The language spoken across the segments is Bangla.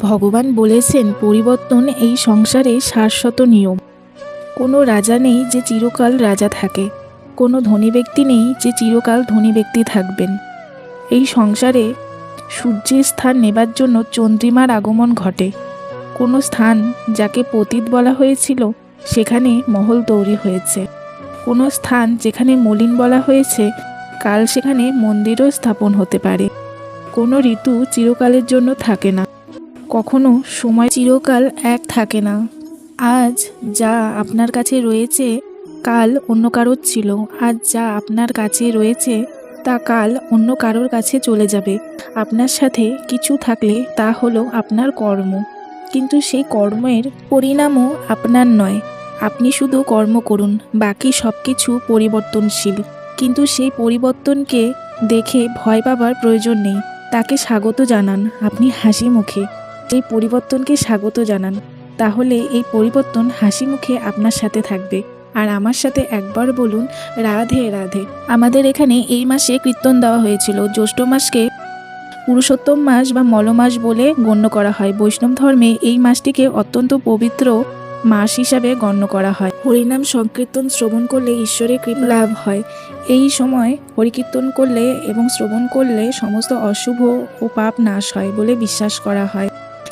ভগবান বলেছেন পরিবর্তন এই সংসারে শাশ্বত নিয়ম। কোনো রাজা নেই যে চিরকাল রাজা থাকে, কোনো ধনী ব্যক্তি নেই যে চিরকাল ধনী ব্যক্তি থাকবেন। এই সংসারে সূর্যের স্থান নেবার জন্য চন্দ্রিমার আগমন ঘটে। কোনো স্থান যাকে পতিত বলা হয়েছিল সেখানে মহল তৈরি হয়েছে। কোনো স্থান যেখানে মলিন বলা হয়েছে কাল সেখানে মন্দিরও স্থাপন হতে পারে। কোনো ঋতু চিরকালের জন্য থাকে না, কখনো সময় চিরকাল এক থাকে না। আজ যা আপনার কাছে রয়েছে কাল অন্য কারোর ছিল, আজ যা আপনার কাছে রয়েছে তা কাল অন্য কারোর কাছে চলে যাবে। আপনার সাথে কিছু থাকলে তা হলো আপনার কর্ম, কিন্তু সেই কর্মের পরিণামও আপনার নয়। আপনি শুধু কর্ম করুন, বাকি সব কিছু পরিবর্তনশীল। কিন্তু সেই পরিবর্তনকে দেখে ভয় পাবার প্রয়োজন নেই, তাকে স্বাগত জানান। আপনি হাসি মুখে এই পরিবর্তনকে স্বাগত জানান, তাহলে এই পরিবর্তন হাসি মুখে আপনার সাথে থাকবে। আর আমার সাথে একবার বলুন রাধে রাধে। আমাদের এখানে এই মাসে কীর্তন দেওয়া হয়েছিল। জ্যৈষ্ঠ মাসকে পুরুষোত্তম মাস বা মল মাস বলে গণ্য করা হয়। বৈষ্ণব ধর্মে এই মাসটিকে অত্যন্ত পবিত্র মাস হিসাবে গণ্য করা হয়। হরিনাম সংকীর্তন শ্রবণ করলে ঈশ্বরের কৃপা লাভ হয়। এই সময় হরিকীর্তন করলে এবং শ্রবণ করলে সমস্ত অশুভ ও পাপ নাশ হয় বলে বিশ্বাস করা হয়।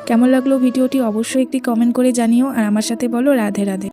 কেমন লাগলো ভিডিওটি অবশ্যই একটি কমেন্ট করে জানিও, আর আমার সাথে বলো রাধে রাধে।